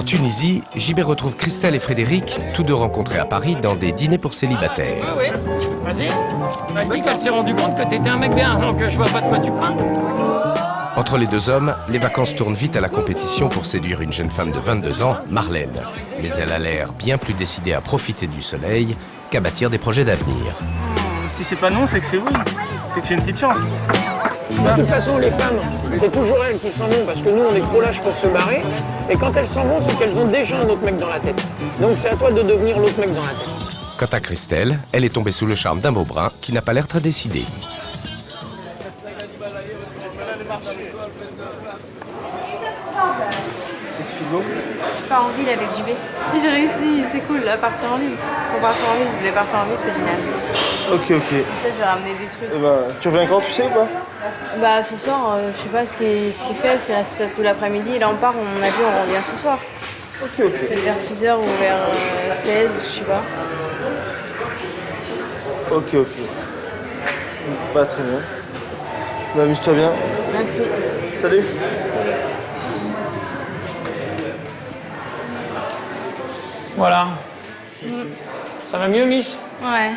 En Tunisie, JB retrouve Christelle et Frédéric, tous deux rencontrés à Paris dans des dîners pour célibataires. Oui, vas-y. Elle dit qu'elle s'est rendue compte que t'étais un mec bien, donc je vois pas de quoi tu parles. Entre les deux hommes, les vacances tournent vite à la compétition pour séduire une jeune femme de 22 ans, Marlène. Mais elle a l'air bien plus décidée à profiter du soleil qu'à bâtir des projets d'avenir. Si c'est pas non, c'est que c'est oui. C'est que j'ai une petite chance. De toute façon, les femmes, c'est toujours elles qui s'en vont parce que nous, on est trop lâches pour se barrer. Et quand elles s'en vont, c'est qu'elles ont déjà un autre mec dans la tête. Donc c'est à toi de devenir l'autre mec dans la tête. Quant à Christelle, elle est tombée sous le charme d'un beau brun qui n'a pas l'air très décidé. Pas en ville avec JB. J'ai réussi, c'est cool, là, partir en ville. Pour partir en ville, je voulais partir en ville, c'est génial. Ok. Ça, je vais ramener des trucs. Tu reviens quand, tu sais ou pas? Bah, ce soir, je sais pas ce qu'il fait, s'il reste tout l'après-midi. Là, on part, on a vu, on revient ce soir. Ok. Peut-être vers 6h ou vers 16, je sais pas. Ok. Bah, très bien. Bah, amuse-toi bien. Merci. Salut. Voilà. Ça va mieux, Miss? Ouais.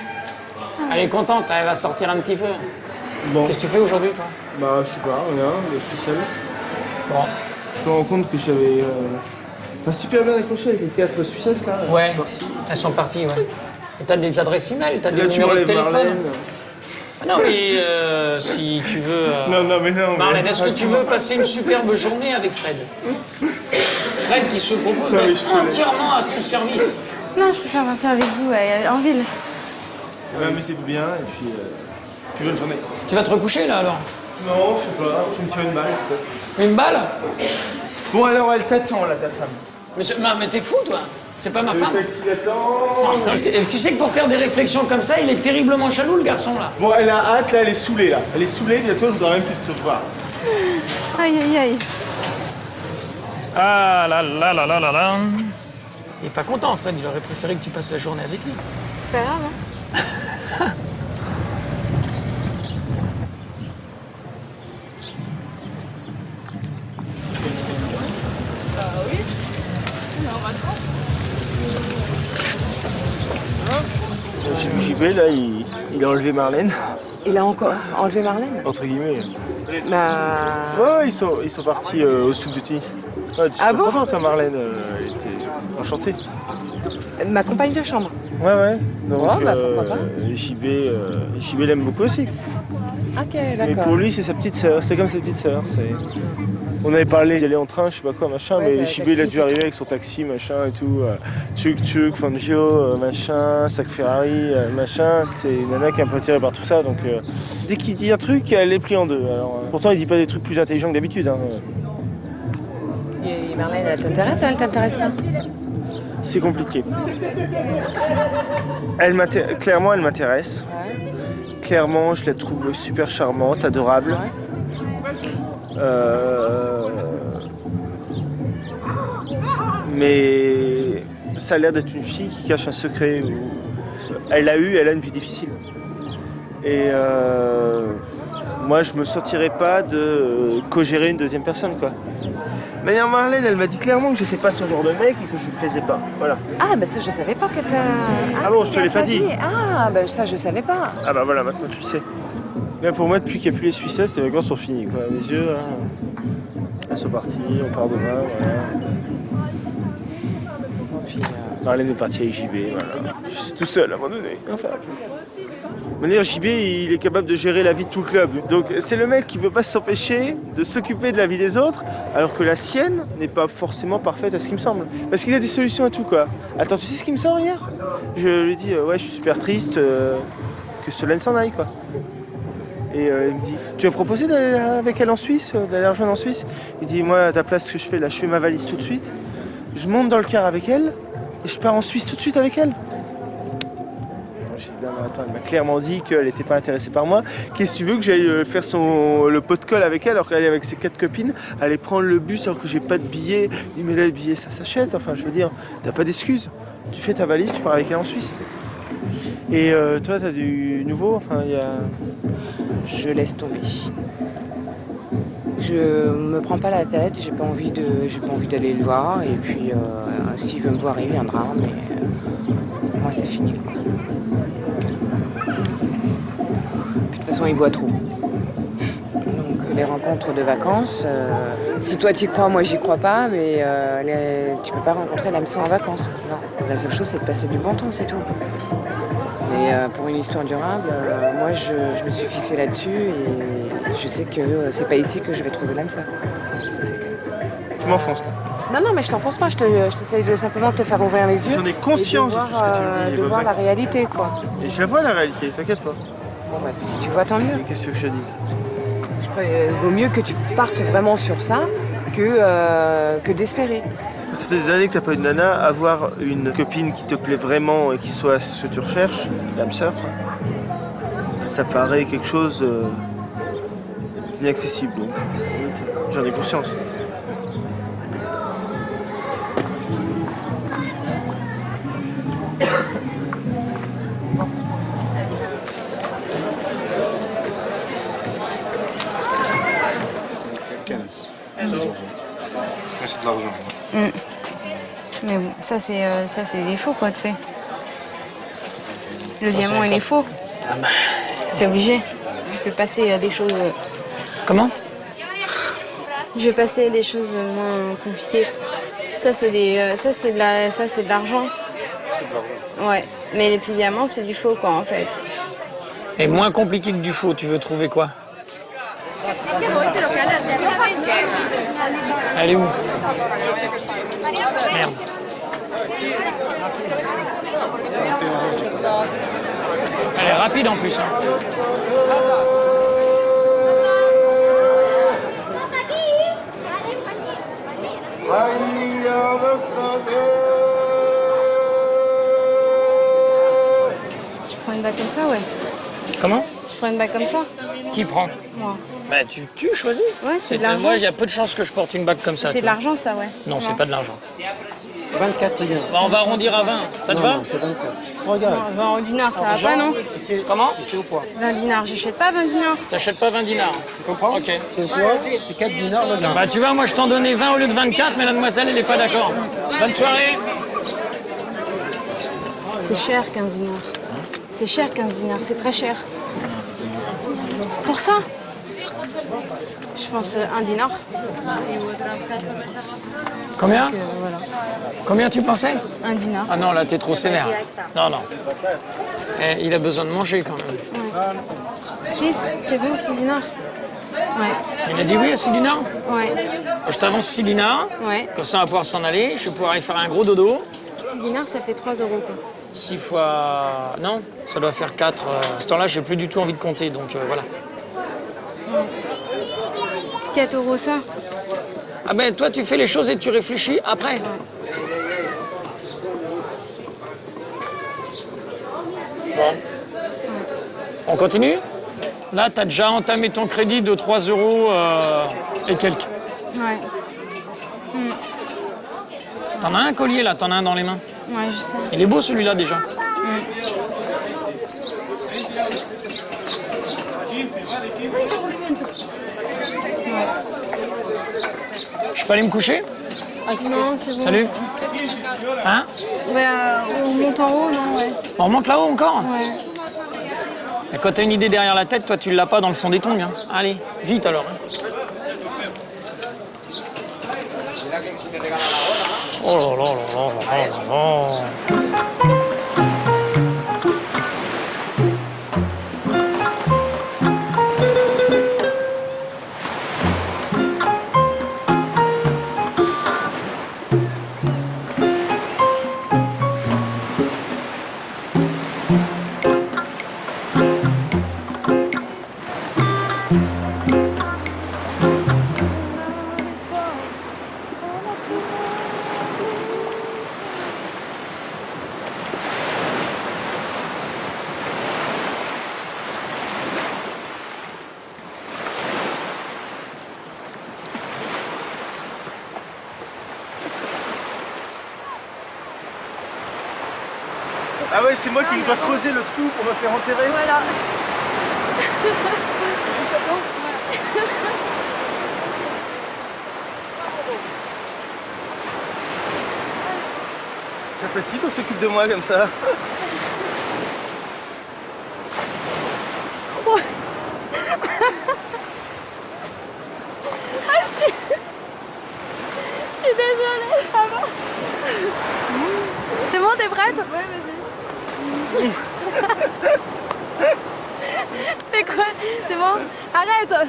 Elle est contente, elle va sortir un petit peu. Bon. Qu'est-ce que tu fais aujourd'hui, toi? Bah, je sais pas, rien de spécial. Bon. Je me rends compte que j'avais super bien accroché avec les 4 Suisses là. Ouais, C'est parti. elles sont parties, ouais. Et t'as des adresses e-mail, t'as des Là, tu numéros de m'enlèves téléphone? Marlène. Ah non, mais si tu veux... Non. Marlène, est-ce que tu veux passer une superbe journée avec Fred? Fred qui se propose Non, mais d'être je te laisse. entièrement à ton service. Non, je préfère partir avec vous, en ville. Ouais, amusez-vous bien et puis bonne journée. Tu vas te recoucher, là, alors? Non, je sais pas, je vais me tirer une balle peut-être. Une balle? Bon alors, elle t'attend là, ta femme. Mais t'es fou, toi? C'est pas ma Le femme. taxi l'attend. Tu sais que pour faire des réflexions comme ça, il est terriblement jaloux, le garçon, là. Bon, elle a hâte là, elle est saoulée là. Elle est saoulée, bientôt je voudrais même plus te voir. Aïe. Ah là là là là là là. Il est pas content, Fred. Il aurait préféré que tu passes la journée avec lui. C'est pas grave, hein. J'ai vu JB là, il a enlevé Marlène, Il a encore enlevé Marlène? entre guillemets. Bah... Ouais, ils sont partis au souk de Tunis. Ouais, tu Ah serais bon? contente, hein, Marlène, elle était enchantée. Ma compagne de chambre. Ouais. Donc, Ouais, bah, pourquoi pas. JB l'aime beaucoup aussi. Ok, Mais d'accord. pour lui, c'est sa petite sœur. C'est comme sa petite sœur. On avait parlé d'y aller en train, je sais pas quoi, machin, Ouais, mais c'est JB il a taxi, dû arriver avec son taxi, machin et tout. Tuk-tuk, Fangio, machin, sac Ferrari, machin. C'est une nana qui est un peu attirée par tout ça. Donc dès qu'il dit un truc, elle est pliée en deux. Alors, pourtant, il dit pas des trucs plus intelligents que d'habitude. Hein. Et Marlène, elle t'intéresse ou elle t'intéresse pas? C'est compliqué. Clairement, elle m'intéresse. Ouais. Clairement, je la trouve super charmante, adorable. Mais ça a l'air d'être une fille qui cache un secret. Elle a une vie difficile. Et moi, je me sentirais pas de co-gérer une deuxième personne, quoi. D'ailleurs, Marlène, elle m'a dit clairement que j'étais pas son genre de mec et que je lui plaisais pas. Voilà. Ah, bah ça, je savais pas qu'elle... Ah bon, je te l'ai pas dit. Ah, bah ça, je savais pas. Ah bah voilà, maintenant tu le sais. Mais pour moi, depuis qu'il n'y a plus les Suissesses, les vacances sont finies, quoi. Mes yeux, elles sont parties, on part demain, voilà. Puis, Marlène est partie avec JB, voilà. Je suis tout seul à un moment donné. Enfin. De manière, JB, il est capable de gérer la vie de tout le club. Donc c'est le mec qui ne veut pas s'empêcher de s'occuper de la vie des autres, alors que la sienne n'est pas forcément parfaite à ce qui me semble. Parce qu'il a des solutions à tout, quoi. Attends, tu sais ce qu'il me sort hier? Je lui dis, ouais, je suis super triste que Solène s'en aille, quoi. Et il me dit, tu as proposé d'aller avec elle en Suisse, d'aller la rejoindre en Suisse? Il dit, moi, à ta place, ce que je fais, là, je fais ma valise tout de suite, je monte dans le car avec elle, et je pars en Suisse tout de suite avec elle. J'ai dit, non, mais attends, elle m'a clairement dit qu'elle n'était pas intéressée par moi. Qu'est-ce que tu veux que j'aille faire le pot de colle avec elle, alors qu'elle est avec ses 4 copines, aller prendre le bus alors que j'ai pas de billet? Il dit, mais là, le billet, ça s'achète, enfin, je veux dire, t'as pas d'excuses. Tu fais ta valise, tu pars avec elle en Suisse. Et toi, t'as du nouveau? Enfin, il y a... je laisse tomber. Je me prends pas la tête, j'ai pas envie d'aller le voir. Et puis, s'il veut me voir, il viendra. Mais moi, c'est fini, quoi. Puis, de toute façon, il boit trop. Donc, les rencontres de vacances, si toi t'y crois, moi j'y crois pas, mais tu peux pas rencontrer l'hameçon en vacances. Non, la seule chose, c'est de passer du bon temps, c'est tout. Et pour une histoire durable, moi je me suis fixée là-dessus et je sais que c'est pas ici que je vais trouver l'âme sœur. Ça, c'est clair. Tu m'enfonces là. Non, mais je t'enfonce pas, je t'essaye simplement de te faire ouvrir les yeux. J'en ai conscience et de tout ce que tu me dis. de voir la réalité, quoi. Et je la vois la réalité, t'inquiète pas. Bon, bah, si tu vois, tant mieux. Mais qu'est-ce que tu veux que je te dise? Vaut mieux que tu partes vraiment sur ça que d'espérer. Ça fait des années que t'as pas eu de nana, avoir une copine qui te plaît vraiment et qui soit ce que tu recherches, l'âme sœur, ça paraît quelque chose d'inaccessible. Donc, j'en ai conscience. C'est de l'argent. Mais bon, ça c'est des faux, quoi, tu sais. Le diamant, il est faux. C'est obligé. Je vais passer des choses... Comment? Je vais passer des choses moins compliquées. Ça, c'est de l'argent. Ouais. Mais les petits diamants, c'est du faux, quoi, en fait. Et moins compliqué que du faux, tu veux trouver quoi? Elle est où? Merde. Elle est rapide en plus. Hein. Tu prends une bague comme ça, ouais. Comment? Tu prends une bague comme ça? Qui prend? Moi. Bah tu choisis. Ouais, c'est de l'argent. Moi, il y a peu de chances que je porte une bague comme ça. C'est de l'argent, ça, ouais. Non, c'est pas de l'argent. 24 dinars. Bah, on va arrondir à 20. Ça te va? Non, c'est 24. Regarde. Non, 20 dinars, ça va pas, non? Comment? C'est au poids. 20 dinars, j'achète pas 20 dinars. T'achètes pas 20 dinars. Tu comprends? Ok. C'est au poids, c'est 4 dinars le gramme. Bah tu vois, moi je t'en donnais 20 au lieu de 24, mais la demoiselle elle est pas d'accord. Bonne soirée. C'est cher, 15 dinars. C'est cher, 15 dinars, c'est très cher. Pour ça? Je pense 1 dinar. Combien? Voilà. Combien tu pensais? 1 dinar. Ah non, là t'es trop sévère. Non, non. Eh, il a besoin de manger quand même. 6, c'est bon, 6 dinars? Ouais. Il a dit oui à 6 dinars? Ouais. Je t'avance 6 dinars, Ouais. comme ça on va pouvoir s'en aller, je vais pouvoir aller faire un gros dodo. 6 dinars, ça fait 3 €, quoi. 6 fois... Non, ça doit faire 4. À ce temps-là, j'ai plus du tout envie de compter, donc voilà. 4 € ça? Ah ben toi tu fais les choses et tu réfléchis après. Bon. On continue? Là, t'as déjà entamé ton crédit de 3 € et quelques. Ouais. T'en as un collier là, t'en as un dans les mains. Ouais, je sais. Il est beau celui-là déjà. Je peux aller me coucher? Non, c'est bon. Salut. Hein? On monte en haut, non? Ouais. On remonte là-haut encore? Ouais. Et quand t'as une idée derrière la tête, toi tu l'as pas dans le fond des tongs. Hein. Allez, vite alors. Oh là là là là là là. Ah ouais, c'est moi qui dois creuser le trou pour me faire enterrer. Voilà. T'apprécies qu'on s'occupe de moi comme ça? Je suis désolée, ça va. C'est bon, t'es prête? Ouais, vas-y. C'est quoi? C'est bon? Arrête!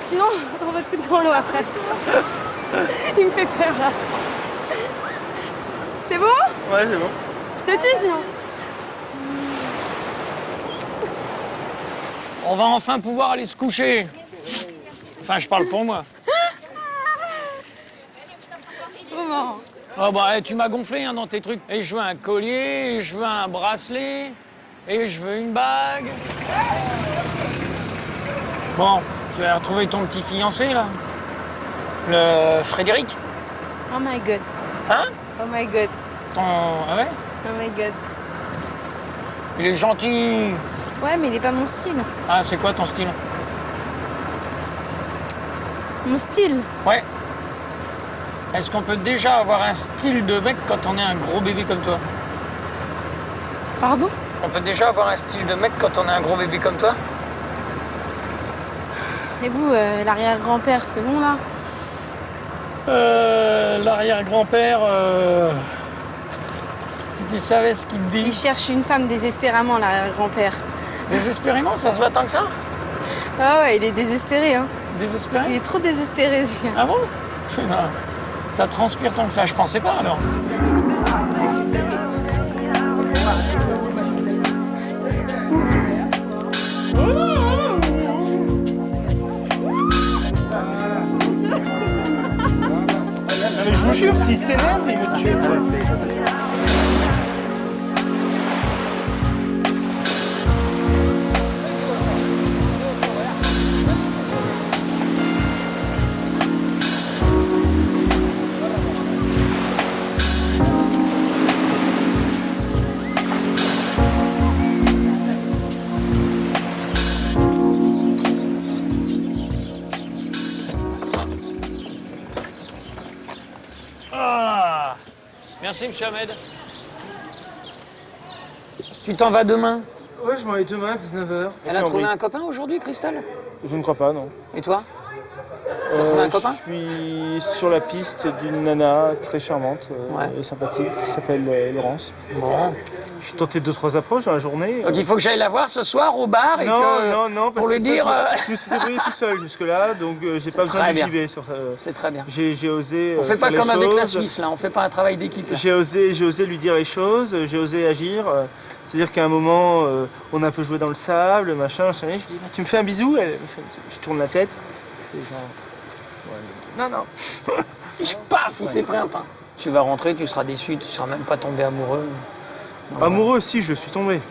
Sinon, on va te foutre dans l'eau après. Il me fait peur là. C'est bon? Ouais, c'est bon. Je te tue sinon. On va enfin pouvoir aller se coucher. Enfin, je parle pour moi. Comment? Oh bah, tu m'as gonflé hein, dans tes trucs. Et je veux un collier, et je veux un bracelet, et je veux une bague. Bon, tu as retrouvé ton petit fiancé, là? Le Frédéric? Oh my god. Hein? Oh my god. Ton... Ah ouais? Oh my god. Il est gentil. Ouais, mais il est pas mon style. Ah, c'est quoi ton style? Mon style? Ouais. Est-ce qu'on peut déjà avoir un style de mec quand on est un gros bébé comme toi? Pardon? On peut déjà avoir un style de mec quand on est un gros bébé comme toi? Et vous, l'arrière-grand-père, c'est bon là? L'arrière-grand-père, si tu savais ce qu'il te Il dit. cherche une femme désespérément, l'arrière-grand-père. Désespérément, ça se voit tant que ça? Ah ouais, il est désespéré, hein. Il Désespéré? est trop désespéré, aussi. Ah bon? Non, ça transpire tant que ça, je pensais pas alors. Mais je vous jure, s'il s'énerve, il me tue. Ah. Merci, monsieur Ahmed. Tu t'en vas demain? Ouais, je m'en vais demain à 19h. Elle a trouvé un copain aujourd'hui, Christelle? Je ne crois pas, non. Et toi? T'as trouvé un copain? Je suis sur la piste d'une nana très charmante Ouais. et sympathique qui s'appelle Laurence. Bon. J'ai tenté 2-3 approches dans la journée. Donc il faut que j'aille la voir ce soir au bar et que... Non, pour lui que dire... je me suis débrouillé tout seul jusque-là, donc j'ai pas besoin très de bien. JB sur ça. C'est très bien. J'ai osé. On fait pas faire les comme avec la choses. Suisse, là. On fait pas un travail d'équipe. J'ai osé lui dire les choses, j'ai osé agir. C'est-à-dire qu'à un moment, on a un peu joué dans le sable, machin. Je dis, bah, tu me fais un bisou? Elle me fait un bisou. Je tourne la tête. Et genre, ouais, non. Paf, il s'est pris un pain. Tu vas rentrer, tu seras déçu, tu seras même pas tombé amoureux. Non, Amoureux, si, je suis tombé.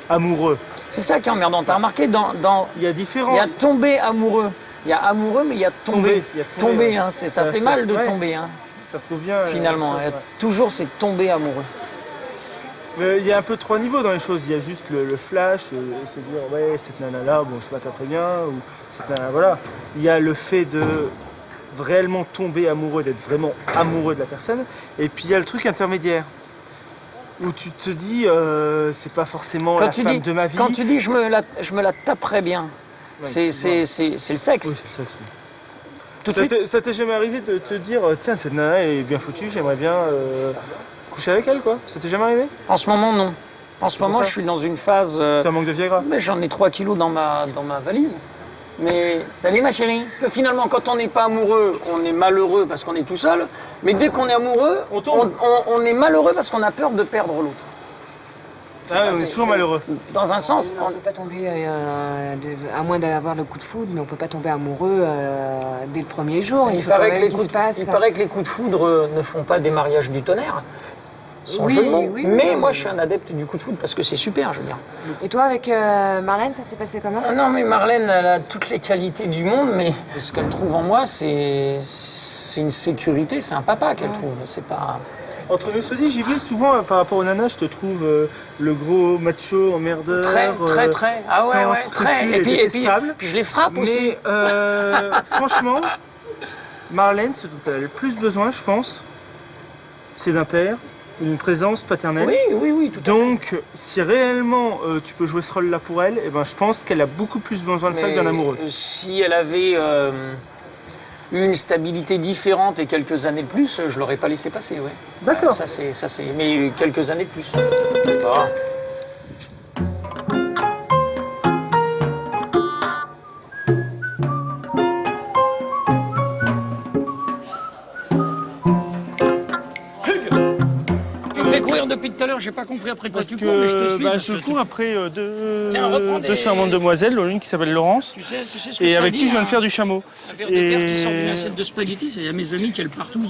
Amoureux. c'est ça qui est emmerdant. T'as remarqué, Il y a différents. il y a tombé amoureux. Il y a amoureux, mais il y a tombé. Il y a tombé, Tombé, ouais. hein, ça fait mal de ouais. tomber, hein, Ça provient. finalement. Il y a toujours, c'est tomber amoureux. Mais il y a un peu 3 niveaux dans les choses. Il y a juste le flash, se dire ouais cette nana là, bon je sais pas très bien, ou cette nana voilà. Il y a le fait de réellement tomber amoureux, d'être vraiment amoureux de la personne. Et puis il y a le truc intermédiaire où tu te dis c'est pas forcément la femme de ma vie. Quand tu dis je me la taperais bien, Ouais, c'est le sexe. Oui, c'est ça. Oui. Tout de suite. Ça t'est jamais arrivé de te dire tiens cette nana est bien foutue, j'aimerais bien coucher avec elle quoi? Ça t'est jamais arrivé? En ce moment, non. En ce moment, ça je suis dans une phase... T'as un manque de Viagra? mais j'en ai 3 kilos dans ma valise. Mais salut ma chérie. Que finalement, quand on n'est pas amoureux, on est malheureux parce qu'on est tout seul. Mais dès qu'on est amoureux, On tombe. on est malheureux parce qu'on a peur de perdre l'autre. Ah, on est C'est- toujours c'est- malheureux. Dans un sens, On ne peut pas tomber, à moins d'avoir le coup de foudre, mais on ne peut pas tomber amoureux dès le premier jour. Il faut quand même qu'il se passe. il paraît que les coups de foudre ne font pas des mariages du tonnerre. Sans Oui, jeu de mots. oui, mais oui. moi, je suis un adepte du coup de foudre parce que c'est super, je veux dire. Et toi, avec Marlène, ça s'est passé comment? Ah non, mais Marlène, elle a toutes les qualités du monde, mais ce qu'elle trouve en moi, c'est une sécurité, c'est un papa qu'elle trouve. C'est pas... Entre nous se dit, j'y vais souvent par rapport aux nanas, je te trouve le gros macho emmerdeur. Très. Ah ouais, sans ouais, scrupules très. Et puis détestable. je les frappe aussi. Mais franchement, Marlène, ce dont elle a le plus besoin, je pense, c'est d'un père une présence paternelle. Oui, tout à fait. Donc, si réellement tu peux jouer ce rôle-là pour elle, eh ben, je pense qu'elle a beaucoup plus besoin de ça que d'un amoureux. Si elle avait eu une stabilité différente et quelques années de plus, je l'aurais pas laissé passer, ouais. D'accord. Ça c'est, mais quelques années de plus. Ah. Tu me fais courir depuis tout à l'heure, j'ai pas compris après quoi tu cours, mais je te suis. Je cours après Tiens, reprends deux charmantes demoiselles, l'une qui s'appelle Laurence, Tu sais ce que et ça avec dit, qui je viens de hein faire du chameau. Un verre de terre qui sort d'une assiette de spaghettis, il y a mes amis qui elle partout.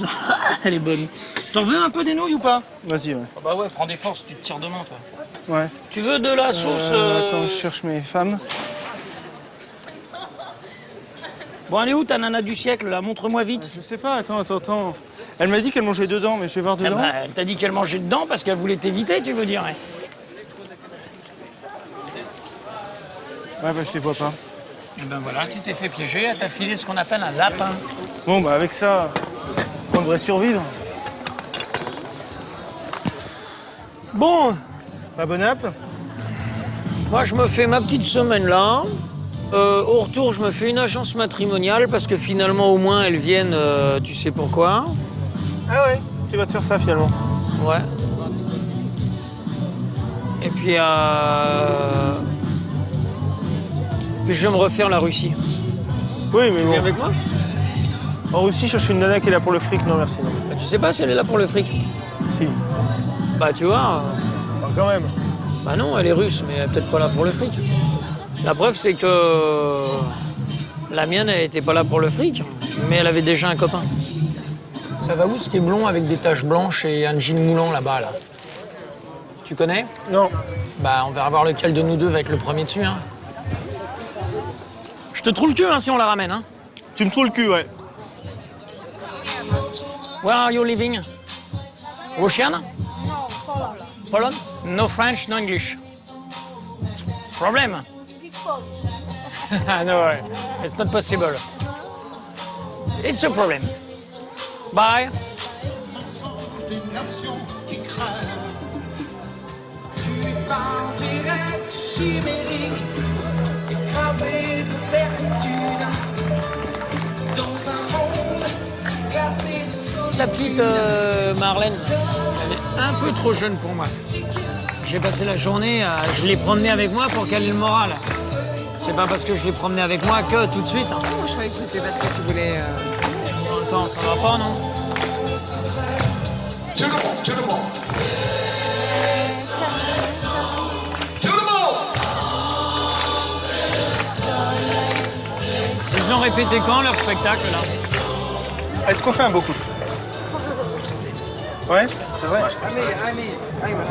Elle est bonne. T'en veux un peu des nouilles ou pas? Vas-y, ouais. Ah bah ouais, prends des forces, tu te tires demain toi. Ouais. Tu veux de la sauce Attends, je cherche mes femmes. Bon, elle est où ta nana du siècle là? Montre-moi vite. Je sais pas, attends. Elle m'a dit qu'elle mangeait dedans, mais je vais voir Eh dedans. ben, elle t'a dit qu'elle mangeait dedans parce qu'elle voulait t'éviter, tu veux dire. Hein. Ouais, bah je les vois pas. Eh ben voilà, tu t'es fait piéger, elle t'a filé ce qu'on appelle un lapin. Bon, bah avec ça, on devrait survivre. Bon, Bah bon app. moi je me fais ma petite semaine là. Au retour, je me fais une agence matrimoniale parce que finalement, au moins, elles viennent, tu sais pourquoi. Ah ouais, tu vas te faire ça finalement. Ouais. Et puis, puis je vais me refaire la Russie. Oui, mais Tu viens bon. avec moi? En Russie, je cherche une nana qui est là pour le fric. Non, merci. Non. Bah, tu sais pas si elle est là pour le fric. Si. Bah tu vois, Bah, quand même. bah non, elle est russe, mais elle est peut-être pas là pour le fric. La preuve, c'est que la mienne, elle était pas là pour le fric, mais elle avait déjà un copain. Ça va où ce qui est blond avec des taches blanches et un jean moulant là-bas, là? Tu connais? Non. Bah, on verra voir lequel de nous deux va être le premier dessus, hein. Je te trouve le cul, hein, si on la ramène, hein. Tu me trouves le cul, ouais. Where are you living? Russian? Poland? No French, no English. Problem? No, it's not possible. It's a problem. Bye. La petite Marlène, elle est un peu trop jeune pour moi. J'ai passé la journée je l'ai promenée avec moi pour qu'elle ait le moral. C'est pas parce que je l'ai promenée avec moi que tout de suite. Hein. Moi, je croyais que c'était parce que tu voulais... Attends, ça va pas, non? To the ball, to the ball. To the ball. Ils ont répété quand leur spectacle là? Est-ce qu'on fait un beau couple? Ouais, c'est vrai.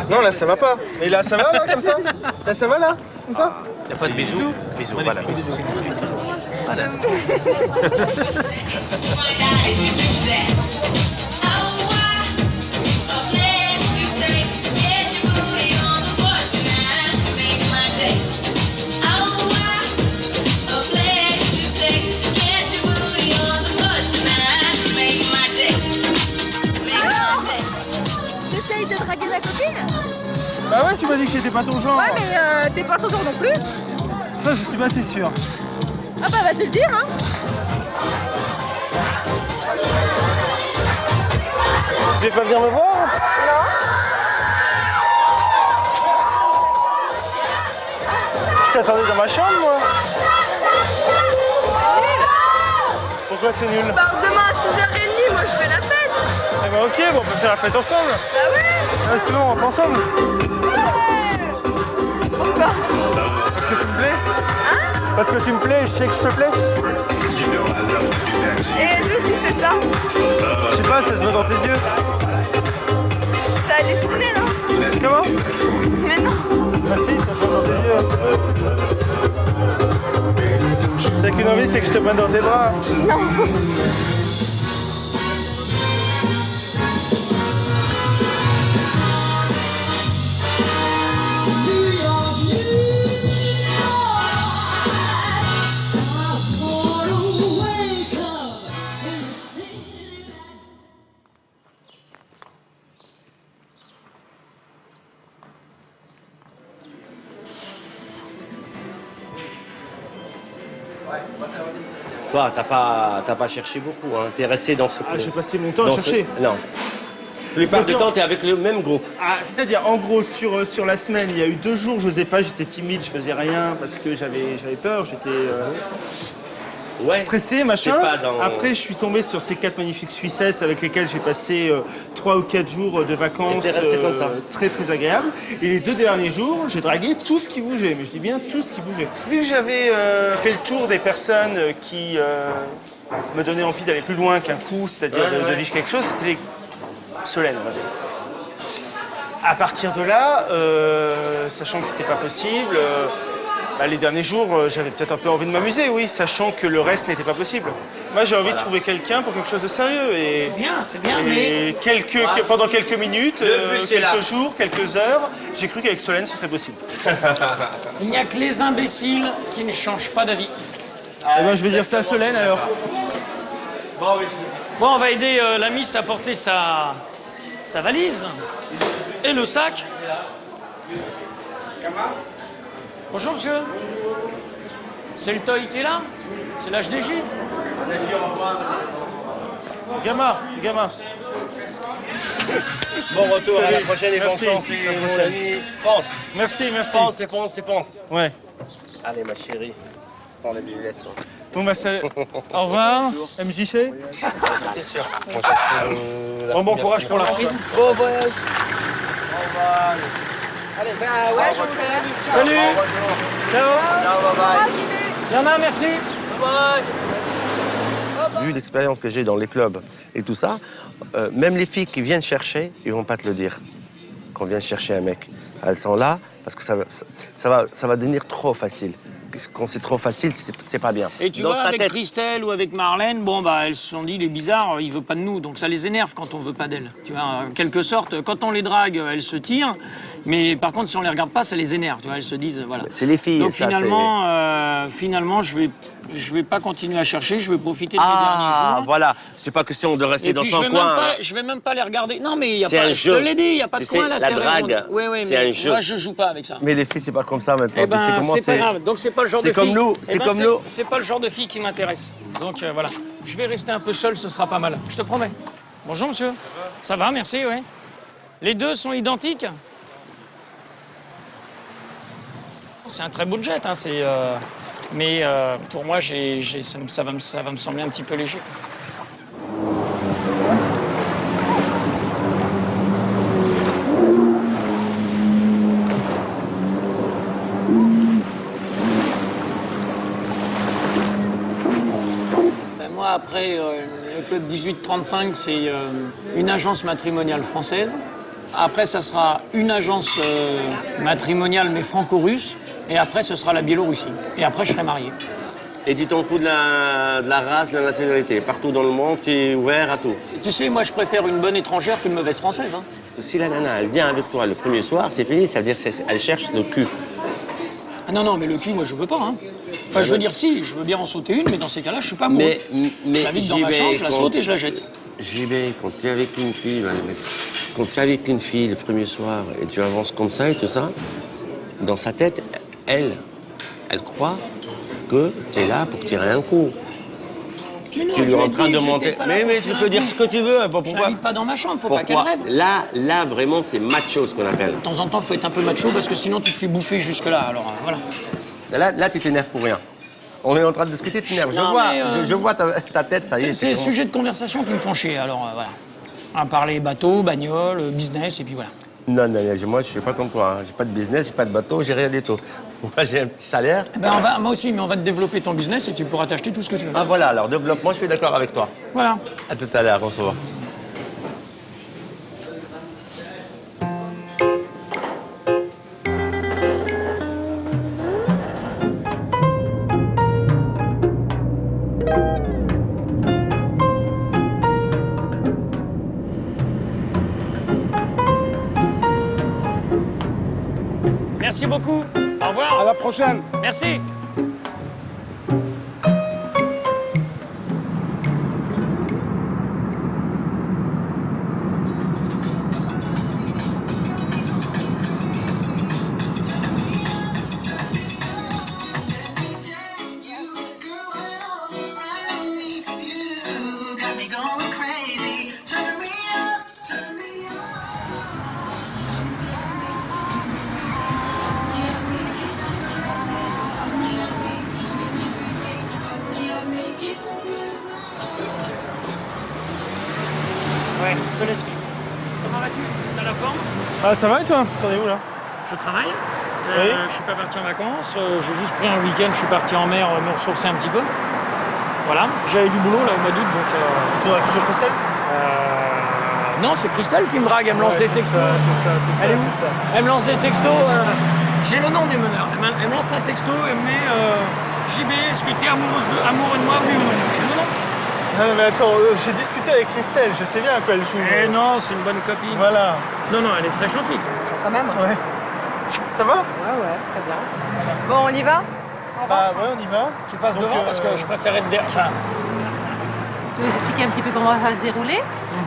Non, là, ça va pas. Et là, ça va, là, comme ça? Là, ça va, là? Comme ça? Il n'y a pas de bisous? Bisous, voilà, bisous. Voilà. T'essayes de draguer ma copine? Bah ouais, tu m'as dit que c'était pas ton genre. Ouais, mais t'es pas son genre non plus. Ça, je suis pas assez sûr. Ah bah va te le dire, hein. Tu veux pas venir me voir? Je t'attendais dans ma chambre, moi. Pourquoi c'est nul? Pars demain à 6h30, moi je fais la fête. Eh ben ok, bon, on peut faire la fête ensemble. Bah ouais. Ah, c'est bon, on rentre ensemble. Pourquoi? Parce que tu me plais. Hein? Parce que tu me plais, je sais que je te plais. Et d'où tu sais ça? Je sais pas, ça se voit dans tes yeux. T'as halluciné, non? Comment? Mais non. Ah si, ça se voit dans tes yeux. T'as qu'une envie, c'est que je te prenne dans tes bras. Non. Toi, t'as pas cherché beaucoup, hein. T'es resté dans ce... Ah, j'ai passé mon temps à chercher. Non. La plupart du temps, t'es avec le même groupe. Ah, c'est-à-dire, en gros, sur la semaine, il y a eu 2 jours, je n'osais pas, j'étais timide, je faisais rien parce que j'avais peur, j'étais Ouais. stressé, machin. C'est pas dans- Après, je suis tombé sur ces 4 magnifiques Suissesses avec lesquelles j'ai passé 3 ou 4 jours de vacances Et t'es resté comme ça. très très agréables. Et les 2 derniers jours, j'ai dragué tout ce qui bougeait, mais je dis bien tout ce qui bougeait. Vu que j'avais fait le tour des personnes qui me donnaient envie d'aller plus loin qu'un coup, c'est-à-dire de vivre quelque chose, c'était les Solène, on va dire. À partir de là, sachant que c'était pas possible, les derniers jours, j'avais peut-être un peu envie de m'amuser, oui, sachant que le reste n'était pas possible. Moi, j'ai envie de trouver quelqu'un pour quelque chose de sérieux. Et, C'est bien, mais et pendant quelques minutes, Le but, c'est là. quelques jours, quelques heures, j'ai cru qu'avec Solène, ce serait possible. il n'y a que les imbéciles qui ne changent pas d'avis. Eh ben, je vais dire ça à Solène, alors. Bon, on va aider la Miss à porter sa valise et le sac. Bonjour, monsieur. C'est le toy qui est là? C'est l'HDJ? Gamma. Bon retour, à la Salut. prochaine et bonne Merci. chance, À la mon prochaine. ami. Pense. Merci. Pense. Ouais. Allez, ma chérie. Prends les billettes. toi. Bon, bah, salut. Au revoir, MJC. C'est sûr. Bon courage pour la reprise. Bon voyage. Salut. Ciao. Il y en a, merci. Vu l'expérience que j'ai dans les clubs et tout ça, même les filles qui viennent chercher, ils vont pas te le dire. Qu'on vient chercher un mec. Elles sont là parce que ça va devenir trop facile. Quand c'est trop facile, c'est pas bien. Et tu Dans vois, sa avec tête. Christelle ou avec Marlène, bon, bah, elles se sont dit, il est bizarre, il veut pas de nous. Donc ça les énerve quand on veut pas d'elles. Tu vois, en quelque sorte, quand on les drague, elles se tirent. Mais par contre, si on les regarde pas, ça les énerve. Tu vois, elles se disent, voilà. C'est les filles, Donc ça, finalement, je vais pas continuer à chercher, je vais profiter de mes derniers Ah, jours. voilà. C'est pas question de rester Et dans puis, son coin. je vais même pas les regarder. Non, mais y a C'est pas, un je te jeu. l'ai dit, il n'y a pas de Tu coin sais, à la l'intérieur. drague, Oui, oui, c'est mais un jeu. moi, je joue pas avec ça. Mais les filles, c'est pas comme ça maintenant. Eh ben, Tu sais comment c'est pas grave. Donc, c'est pas le genre de C'est fille. comme nous, Eh c'est ben, comme nous. C'est pas le genre de fille qui m'intéresse. Donc, voilà. Je vais rester un peu seul, ce sera pas mal. Je te promets. Bonjour, monsieur. Ça va, merci, oui. Les deux sont identiques? C'est un très beau jet, hein, mais pour moi, ça va me sembler un petit peu léger. Ben, moi, après, le club 1835, c'est une agence matrimoniale française. Après, ça sera une agence matrimoniale, mais franco-russe. Et après, ce sera la Biélorussie. Et après, je serai marié. Et tu t'en fous de la race, de la nationalité. Partout dans le monde, tu es ouvert à tout. Tu sais, moi, je préfère une bonne étrangère qu'une mauvaise française. Hein. Si la nana, elle vient avec toi le premier soir, c'est fini, ça veut dire qu'elle cherche le cul. Ah non, mais le cul, moi, je veux pas. Hein. Enfin, je veux dire, si, je veux bien en sauter une, mais dans ces cas-là, je suis pas amoureux. Mais J'habite dans j'y ma vais chambre, je la quand- saute et je la jette. J'y vais quand tu es avec une fille, quand tu es avec une fille le premier soir et tu avances comme ça et tout ça, dans sa tête, elle croit que tu es là pour tirer un coup. Mais non, Tu lui je es en l'ai train dit, de j'étais monter. pas là Mais pour tu tirer peux un dire coup. ce que tu veux. Je Pourquoi l'habite pas dans ma chambre, faut pas qu'elle Pourquoi rêve. Là, vraiment, c'est macho ce qu'on appelle. De temps en temps, faut être un peu macho parce que sinon, tu te fais bouffer jusque-là. Alors, voilà. Là, tu t'énerves pour rien. On est en train de discuter, tu t'énerves. Non, mais, Je vois ta tête, ça y est. C'est les bon. sujets de conversation qui me font chier. Alors, voilà. On va parler bateau, bagnole, business, et puis voilà. Non, moi, je suis pas comme toi. Hein. J'ai pas de business, j'ai pas de bateau, j'ai rien du tout. Moi, j'ai un petit salaire. Eh ben, moi aussi, mais on va te développer ton business et tu pourras t'acheter tout ce que tu veux. Ah voilà, alors développement, je suis d'accord avec toi. Voilà. À tout à l'heure, on se voit. Merci beaucoup. Au revoir. À la prochaine. Merci. Ah, ça va et toi? T'en es où là? Je travaille. Oui. Je suis pas parti en vacances. J'ai juste pris un week-end. Je suis parti en mer me ressourcer un petit peu. Voilà. J'avais du boulot là au mois d'août, donc. Tu auras toujours Christelle? Non, c'est Christelle qui me drague. Elle me lance des textos. C'est ça. Elle me lance des textos. J'ai le nom des meneurs. Elle me lance un texto. Elle me met JB, est-ce que t'es amoureux de moi, oui ou non? J'ai le nom. Non, mais attends, j'ai discuté avec Christelle. Je sais bien à quoi elle joue. Eh non, c'est une bonne copine. Voilà. Non, elle est très gentille. Quand même. Ouais. Ça va? Ouais, très bien. Bon, on y va? Bah ouais, on y va. Tu passes Donc, devant parce que je préfère être derrière. Enfin, Je vais expliquer un petit peu comment ça va se dérouler.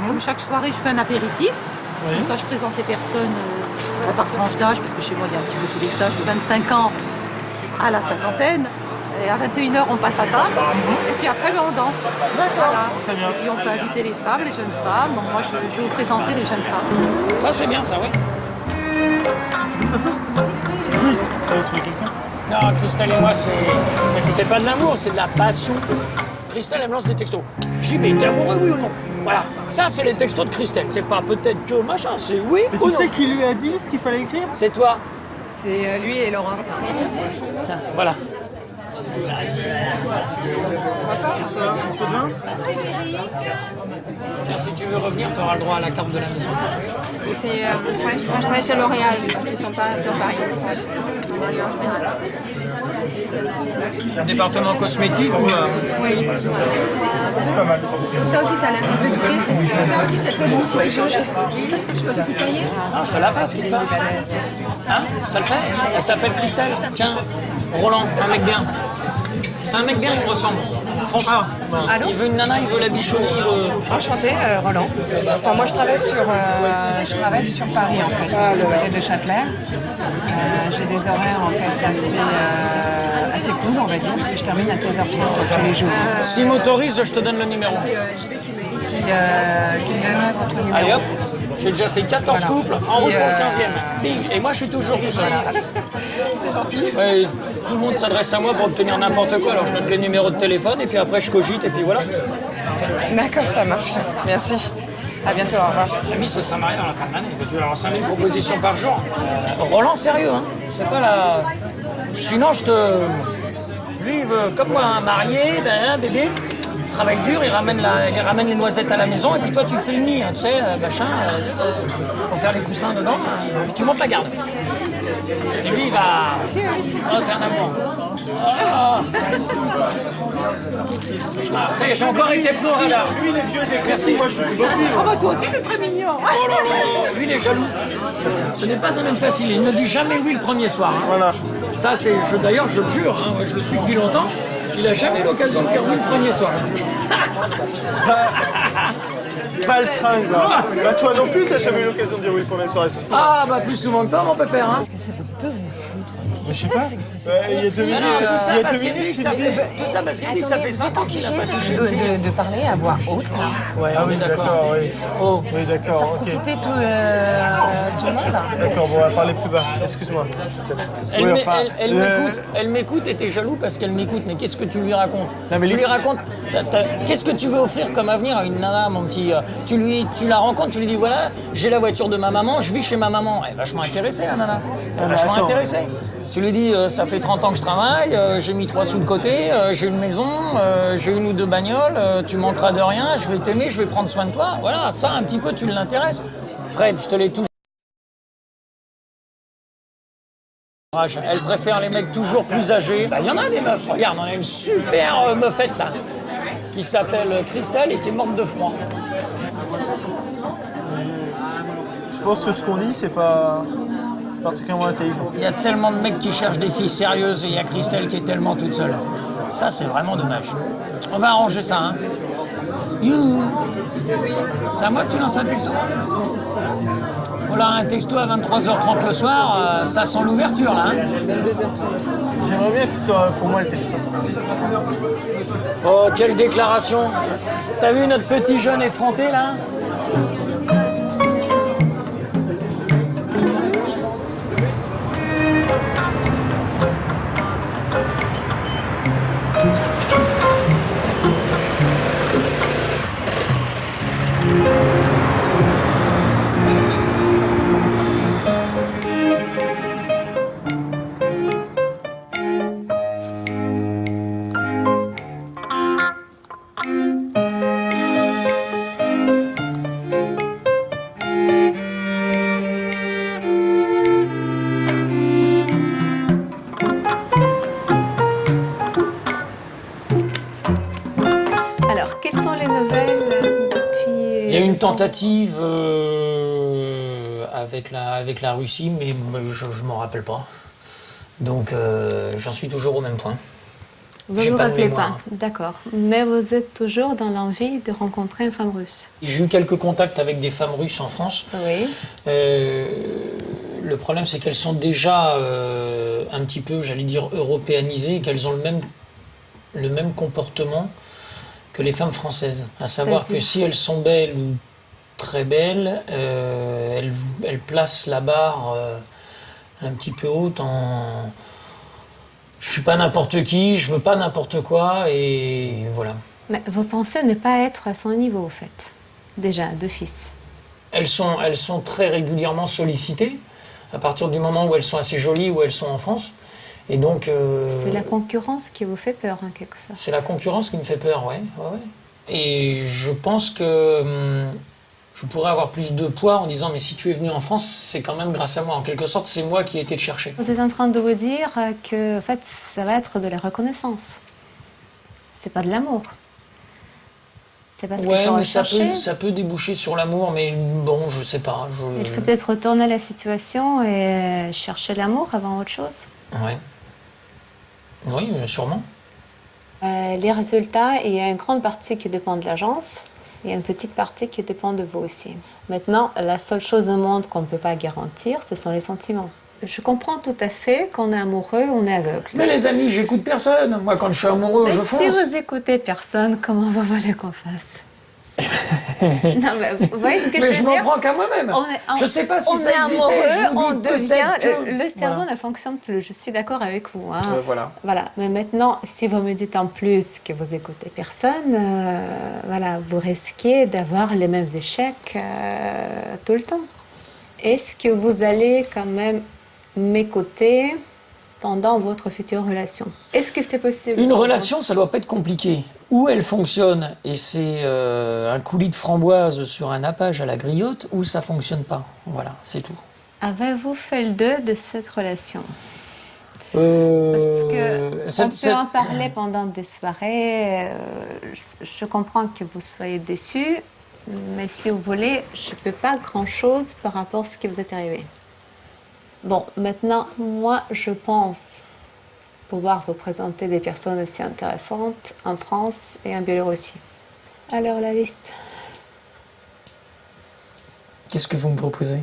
Comme chaque soirée, je fais un apéritif. Comme ça, je présente les personnes par tranche d'âge, parce que chez moi, il y a un petit peu tous les âges, de 25 ans à la cinquantaine. Et à 21h, on passe à table. Et puis après, on danse. Voilà. Très bien. Et puis on peut inviter les femmes, les jeunes femmes. Donc moi, je vais vous présenter les jeunes femmes. ça, c'est bien, ça, oui. C'est qui ça toi? Oui. T'as trouvé quelqu'un? Non, Christelle et moi, c'est pas de l'amour, c'est de la passion. Christelle, elle me lance des textos. JB, t'es amoureux, oui ou non? Voilà. Ça, c'est les textos de Christelle. C'est pas peut-être que machin, c'est oui Mais ou tu non. sais qui lui a dit ce qu'il fallait écrire? C'est toi. C'est lui et Laurence. Tiens, voilà. Bonsoir. Tu peux bien? Tiens, si tu veux revenir, tu auras le droit à la carte de la maison. Moi, je travaille chez L'Oréal, qui sont pas sur Paris. Un département cosmétique ou... Oui. C'est pas mal. Ça aussi, ça a l'air un peu épais. Ça aussi, c'est très bon. Faut échanger. Je peux te tutoyer? Non, je te la passe, quelque part. Hein? Ça le fait? Elle s'appelle Christelle. Tiens, Roland, un mec bien. C'est un mec bien, il me ressemble. François. Allô? Il veut une nana, il veut la bichonner, il veut... Enchanté, Roland. Enfin, moi, je travaille sur Paris, en fait, du côté de Châtelet. J'ai des horaires, en fait, assez cool, on va dire, parce que je termine à 16h30 tous les jours. S'il m'autorise, je te donne le numéro. Qui me donne votre numéro. Allez hop, j'ai déjà fait 14 Voilà. couples, Si, en route pour le 15e. Bing. Et moi, je suis toujours tout seul. C'est gentil. Ouais, tout le monde s'adresse à moi pour obtenir n'importe quoi, alors je note les numéros de téléphone, et puis après, je cogite, et puis voilà. D'accord, ça marche. Merci. À bientôt, au revoir. L'ami se sera marié dans la fin de l'année. Tu vas avoir 5000 propositions par jour. Roland, sérieux, hein? C'est pas la... Sinon, je te... Lui, il veut, comme moi, un marié, un bébé, il travaille dur, il ramène les noisettes à la maison, et puis toi, tu fais le nid, hein, tu sais, machin, pour faire les coussins dedans, et tu montes la garde. Et lui, il va... Oh, t'es un amour. Ah. Ça y est, j'ai encore été pris au radar. Lui, il est vieux des Merci. moi je suis beaucoup. Oh bah toi aussi, t'es très mignon. Oh là là, lui il est jaloux. Ce n'est pas un homme facile, il ne dit jamais oui le premier soir. Hein. Voilà. Ça c'est, d'ailleurs je le jure, hein, je le suis depuis longtemps, il n'a jamais eu l'occasion de dire oui le premier soir. Pas le train, là. Bah, toi non plus, t'as jamais eu l'occasion de dire oui le premier soir, excuse-moi. Ah bah plus souvent que toi mon pépère. Hein. Je sais pas. Il y a 2 minutes. Non, tout ça il y a parce 2 qu'il dit minutes, que ça fait, tout ça parce qu'il dit que ça fait 5 ans qu'il n'a pas touché une fille. De parler à voix haute, là. Ouais, Ah oui, d'accord, oui. Oh. Oui, d'accord, ok. Profitez tout le monde, là. D'accord, bon, on va parler plus bas. Excuse-moi. Oui, enfin, Elle m'écoute et t'es jaloux parce qu'elle m'écoute. Mais qu'est-ce que tu lui racontes? Non, mais Tu les- lui racontes. Qu'est-ce que tu veux offrir comme avenir à une nana, mon petit? Tu la rencontres, tu lui dis voilà, j'ai la voiture de ma maman, je vis chez ma maman. Elle est vachement intéressée, la nana. Elle est vachement attends. intéressée. Tu lui dis ça fait 30 ans que je travaille, j'ai mis 3 sous de côté, j'ai une maison, j'ai 1 ou 2 bagnoles, tu manqueras de rien, je vais t'aimer, je vais prendre soin de toi. Voilà, ça un petit peu, tu l'intéresses. Fred, je te l'ai toujours. Elle préfère les mecs toujours plus âgés. Bah, y en a des meufs. Regarde, on a une super meufette là, qui s'appelle Christelle et qui est morte de froid. Je pense que ce qu'on dit, c'est pas particulièrement intelligent. Il y a tellement de mecs qui cherchent des filles sérieuses et il y a Christelle qui est tellement toute seule. Ça, c'est vraiment dommage. On va arranger ça, hein. Youhou. C'est à moi que tu lances un texto? Voilà, un texto à 23h30 le soir, ça sent l'ouverture là. Hein. 22h30. J'aimerais bien qu'il soit pour moi le texto. Oh, quelle déclaration! T'as vu notre petit jeune effronté là? tentative avec la Russie, mais je ne m'en rappelle pas. Donc j'en suis toujours au même point. Vous ne vous rappelez pas, d'accord. Mais vous êtes toujours dans l'envie de rencontrer une femme russe. J'ai eu quelques contacts avec des femmes russes en France. Oui. Le problème, c'est qu'elles sont déjà un petit peu, j'allais dire, européanisées, qu'elles ont le même comportement que les femmes françaises. À savoir que si elles sont belles ou très belles, elles placent la barre un petit peu haute en... Je suis pas n'importe qui, je veux pas n'importe quoi, et voilà. Mais vous pensez ne pas être à son niveau, au fait, déjà, d'office. Elles sont très régulièrement sollicitées, à partir du moment où elles sont assez jolies, où elles sont en France. Et donc... C'est la concurrence qui vous fait peur, en quelque sorte. C'est la concurrence qui me fait peur, ouais. Et je pense que je pourrais avoir plus de poids en disant, mais si tu es venu en France, c'est quand même grâce à moi. En quelque sorte, c'est moi qui ai été te chercher. Vous êtes en train de vous dire que, en fait, ça va être de la reconnaissance. C'est pas de l'amour. C'est parce qu'il faut rechercher. Ça peut déboucher sur l'amour, mais bon, je sais pas. Il faut peut-être retourner la situation et chercher l'amour avant autre chose. Ouais. Oui, sûrement. Les résultats, il y a une grande partie qui dépend de l'agence. Il y a une petite partie qui dépend de vous aussi. Maintenant, la seule chose au monde qu'on ne peut pas garantir, ce sont les sentiments. Je comprends tout à fait qu'on est amoureux, on est aveugle. Mais les amis, j'écoute personne. Moi, quand je suis amoureux, je fonce. Si vous écoutez personne, comment vous voulez qu'on fasse? Non, mais vous voyez ce que mais je veux dire? je m'en prends qu'à moi-même. Je sais pas si ça existait. On devient... Le cerveau ne fonctionne plus. Je suis d'accord avec vous. Hein. Voilà. Mais maintenant, si vous me dites en plus que vous écoutez personne, voilà, vous risquez d'avoir les mêmes échecs tout le temps. Est-ce que vous allez quand même m'écouter pendant votre future relation? Est-ce que c'est possible? Une relation, ça doit pas être compliqué. Ou elle fonctionne et c'est un coulis de framboise sur un nappage à la griotte, ou ça fonctionne pas. Voilà, c'est tout. Avez-vous fait le deuil de cette relation? Parce que on peut en parler pendant des soirées. Je comprends que vous soyez déçus, mais si vous voulez, je ne peux pas grand-chose par rapport à ce qui vous est arrivé. Bon, maintenant, moi, je pense pouvoir vous présenter des personnes aussi intéressantes en France et en Biélorussie. Alors, la liste. Qu'est-ce que vous me proposez?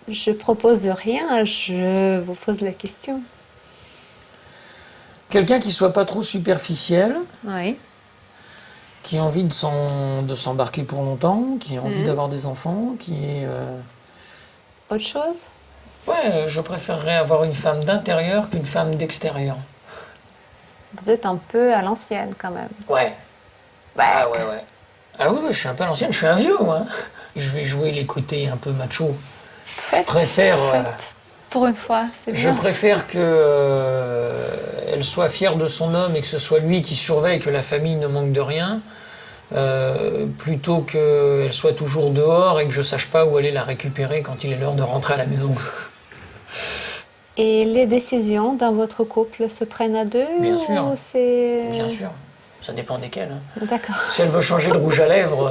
Je propose rien, je vous pose la question. Quelqu'un qui soit pas trop superficiel. Oui. Qui a envie de s'embarquer pour longtemps, qui a envie d'avoir des enfants, qui est... Autre chose? Ouais, je préférerais avoir une femme d'intérieur qu'une femme d'extérieur. Vous êtes un peu à l'ancienne, quand même. Ouais. Ah ouais. Ah oui, je suis un peu à l'ancienne, je suis un vieux, moi. Je vais jouer les côtés un peu macho. Faites. Pour une fois, c'est bien. Je préfère qu'elle soit fière de son homme et que ce soit lui qui surveille, que la famille ne manque de rien, plutôt qu'elle soit toujours dehors et que je sache pas où aller la récupérer quand il est l'heure de rentrer à la maison. Et les décisions dans votre couple se prennent à deux? Bien sûr. Ou c'est... Bien sûr. Ça dépend desquelles. Hein. D'accord. Si elle veut changer de rouge à lèvres,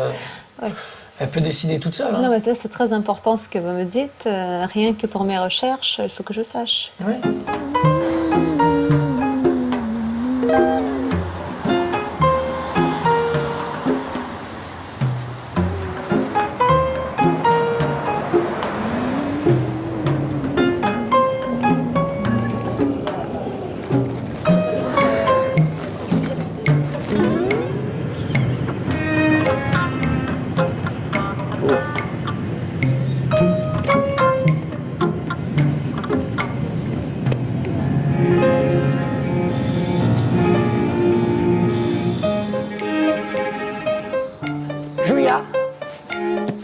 elle peut décider toute seule. Hein. Non, mais ça, c'est très important ce que vous me dites. Rien que pour mes recherches, il faut que je sache. Oui. Julia.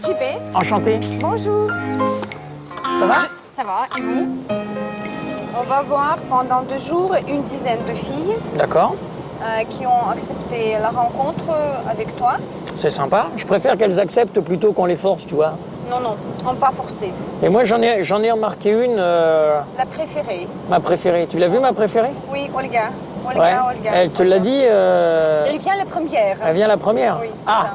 JP. Enchanté. Bonjour. Ça va? Ça va, et vous? On va voir pendant 2 jours une dizaine de filles D'accord. qui ont accepté la rencontre avec toi. C'est sympa. Je préfère qu'elles acceptent plutôt qu'on les force, tu vois. Non, on pas forcé. Et moi, j'en ai remarqué une. La préférée. Ma préférée. Tu l'as vue, ma préférée? Oui, Olga. Ouais. Elle te l'a dit Elle vient la première. Elle vient la première? Oui, c'est Ah,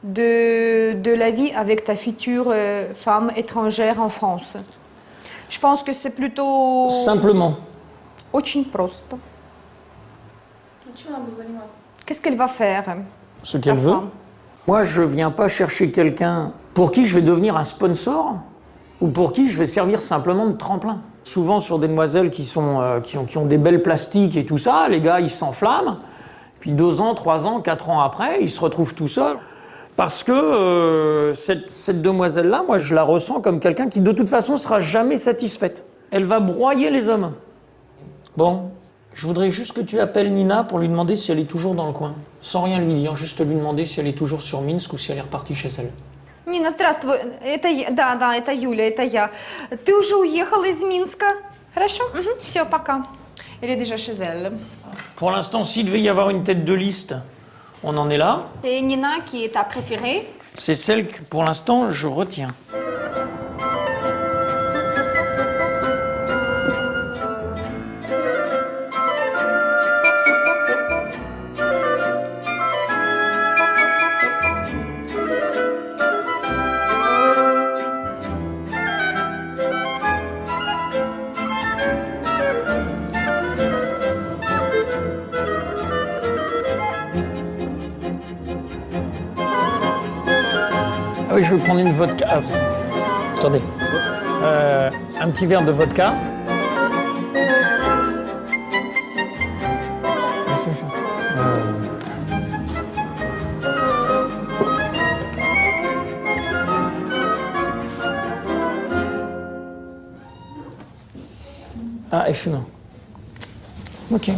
de la vie avec ta future femme étrangère en France? Je pense que c'est plutôt... Simplement. Очень просто. Чем она будет заниматься? Qu'est-ce qu'elle va faire? Ce qu'elle Ta veut. femme. Moi, je viens pas chercher quelqu'un pour qui je vais devenir un sponsor ou pour qui je vais servir simplement de tremplin. Souvent sur des demoiselles qui ont des belles plastiques et tout ça, les gars, ils s'enflamment. Puis 2 ans, 3 ans, 4 ans après, ils se retrouvent tout seuls. Parce que cette demoiselle-là, moi, je la ressens comme quelqu'un qui, de toute façon, sera jamais satisfaite. Elle va broyer les hommes. Bon, je voudrais juste que tu appelles Nina pour lui demander si elle est toujours dans le coin. Sans rien lui dire, juste lui demander si elle est toujours sur Minsk ou si elle est repartie chez elle. Нина, здравствуй. Да, это Юля, это я. Ты уже уехала из Минска? Хорошо? Все, пока. Elle est déjà chez elle. Pour l'instant, s'il devait y avoir une tête de liste, on en est là. C'est Nina qui est ta préférée? C'est celle que, pour l'instant, je retiens. Ah oui, je vais prendre une vodka. Ah, attendez. Un petit verre de vodka. Merci, monsieur. Ah, effectivement. Ok.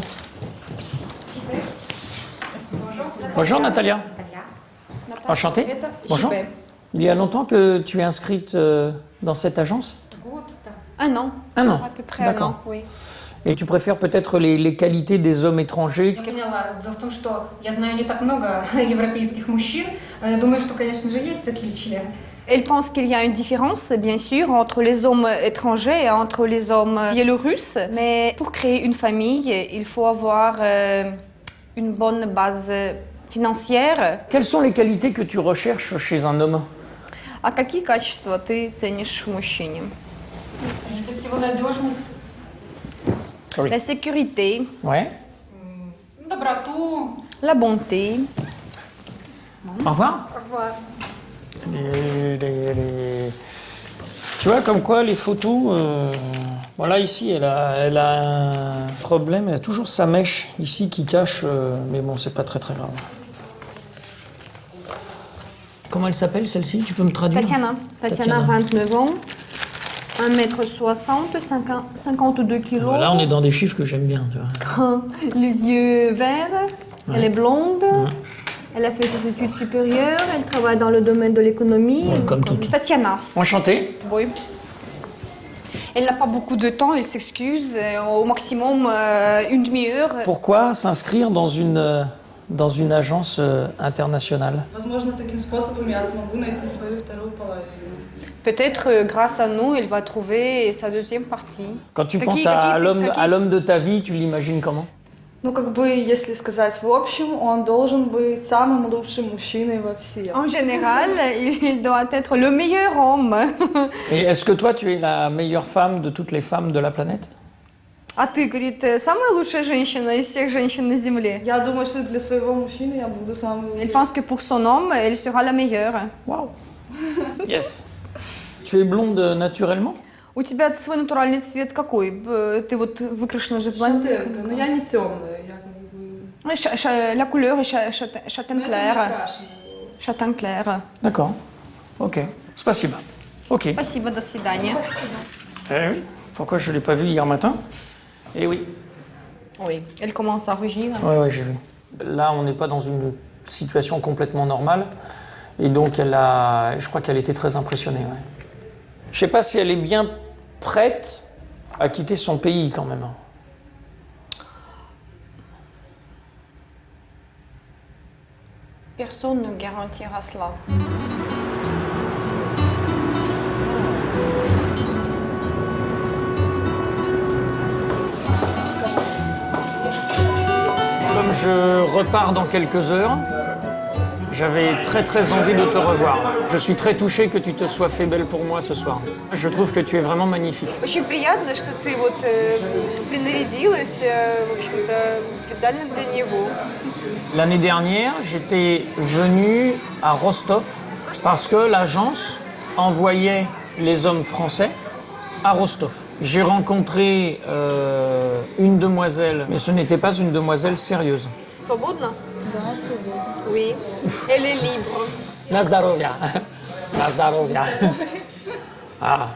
Bonjour, Natalia. Enchantée. Bonjour. Il y a longtemps que tu es inscrite dans cette agence? Un an. Un an. À peu près un an, D'accord. oui. Et tu préfères peut-être les qualités des hommes étrangers? Я поняла. Дело в том, что я знаю не так много европейских мужчин. Думаю, что, конечно же, есть отличия. Elle pense qu'il y a une différence, bien sûr, entre les hommes étrangers et entre les hommes biélorusses. Mais pour créer une famille, il faut avoir une bonne base financière. Quelles sont les qualités que tu recherches chez un homme? А какие качества ты ценишь в мужчине? Прежде всего, надежность, La sécurité, Ouais. доброту. la bonté. Au revoir. Au revoir. Tu vois, comme quoi les photos... Voilà, ici, elle a un problème. Elle a toujours sa mèche ici qui cache... mais bon, c'est pas très très grave. Comment elle s'appelle, celle-ci? Tu peux me traduire? Tatiana. Tatiana, 29 ans, 1m60, 52 kilos. Là, on est dans des chiffres que j'aime bien. Tu vois. Les yeux verts, Ouais. elle est blonde. Elle a fait ses études supérieures, elle travaille dans le domaine de l'économie. Ouais, comme toute. Tatiana. Enchantée. Oui. Elle n'a pas beaucoup de temps, elle s'excuse. Au maximum, une demi-heure. Pourquoi s'inscrire dans une agence internationale? Возможно, таким способом я смогу найти свою вторую половину. Peut-être grâce à nous, elle va trouver sa deuxième partie. Quand tu penses à l'homme de ta vie, tu l'imagines comment? Ну, как бы, если сказать в общем, он должен быть самым лучшим мужчиной во всем. En général, il doit être le meilleur homme. Et est-ce que toi, tu es la meilleure femme de toutes les femmes de la planète? А ты, говорит, самая лучшая женщина из всех женщин на Земле. Я думаю, что для своего мужчины я буду самой Elle pense que pour son homme, elle sera la meilleure. Waouh. Yes. Tu es blonde naturellement? У тебя свой натуральный цвет какой? Ты вот выкрашена же блондинкой. шатенка, но я не темная, я как бы... La couleur est châtain Ну, это clair. накрашено. Châtain clair. D'accord. Ok. Spasiba. Ok. Спасибо, до свидания. Eh oui. Pourquoi je ne l'ai pas vu hier matin? Eh oui. Oui, elle commence à rougir. Ouais, j'ai vu. Là, on n'est pas dans une situation complètement normale. Et donc, je crois qu'elle était très impressionnée. Ouais. Je ne sais pas si elle est bien prête à quitter son pays quand même. Personne ne garantira cela. Comme je repars dans quelques heures, J'avais très envie de te revoir. Je suis très touché que tu te sois fait belle pour moi ce soir. Je trouve que tu es vraiment magnifique. Очень приятно, что ты вот принарядилась, в общем-то, специально для него. L'année dernière, j'étais venu à Rostov parce que l'agence envoyait les hommes français à Rostov. J'ai rencontré une demoiselle, mais ce n'était pas une demoiselle sérieuse. Свободно? Да, свободно. Oui. Elle est libre. На здоровье. На здоровье. Ah.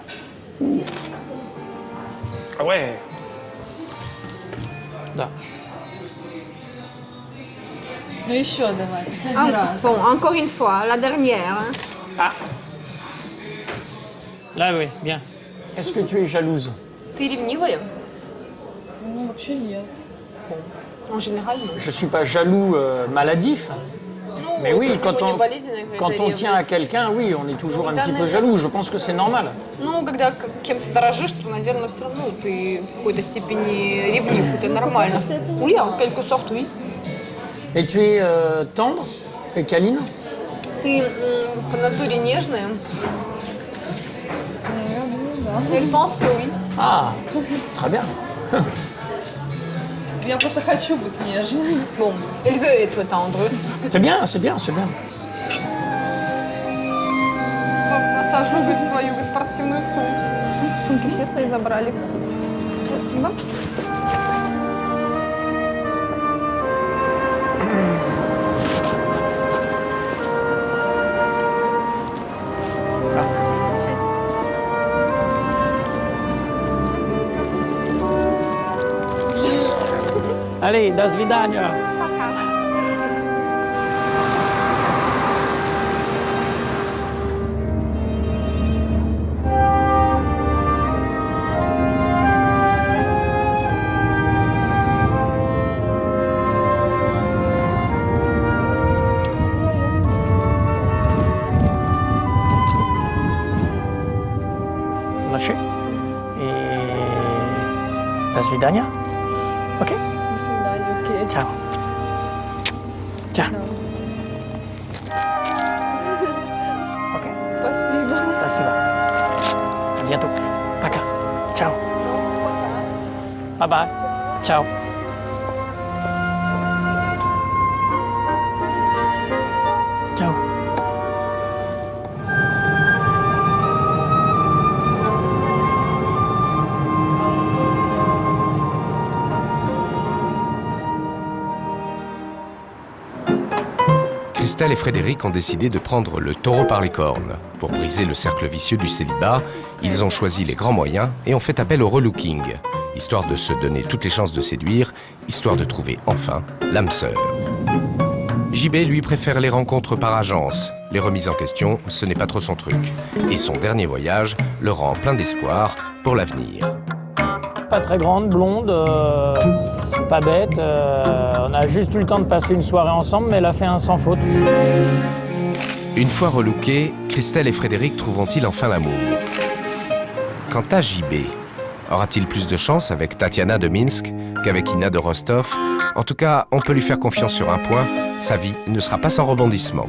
Ah ouais. Да. Ну еще давай, последний раз. Bon, encore une fois, la dernière. Hein. Ah. Là, oui, bien. Est-ce que tu es jalouse? Ты ревнивая? Ну, вообще нет. Bon, en général, non. Je suis pas jaloux maladif. Mais oui, quand on tient à quelqu'un, oui, on est toujours un petit peu jaloux. Je pense que c'est normal. Ну, когда кем-то дорожишь, то, наверное, все равно ты в какой-то степени ревнив. Это нормально. Oui, en quelque sorte, oui. Et tu es tendre et câline? Ты по натуре нежная? Я думаю, да. Elle pense que oui. Ah, très bien. Я просто хочу быть нежной. Bon, elle veut être tendre. C'est bien, c'est bien, c'est bien. Посажу быть свою спортивную сумку. Сумки все свои забрали. Спасибо. Allez, до свидания. Ночи. И до свидания. Окей? До свидания, окей. Ciao. Ciao. Ok. Спасибо. Спасибо. À bientôt. Пока. Ciao. Bye bye. Ciao. Ciao. Christelle et Frédéric ont décidé de prendre le taureau par les cornes. Pour briser le cercle vicieux du célibat, ils ont choisi les grands moyens et ont fait appel au relooking, histoire de se donner toutes les chances de séduire, histoire de trouver enfin l'âme sœur. JB, lui, préfère les rencontres par agence. Les remises en question, ce n'est pas trop son truc. Et son dernier voyage le rend plein d'espoir pour l'avenir. Pas très grande, blonde, pas bête. On a juste eu le temps de passer une soirée ensemble, mais elle a fait un sans faute. Une fois relookés, Christelle et Frédéric trouveront-ils enfin l'amour? Quant à JB, aura-t-il plus de chance avec Tatiana de Minsk qu'avec Ina de Rostov? En tout cas, on peut lui faire confiance sur un point, sa vie ne sera pas sans rebondissement.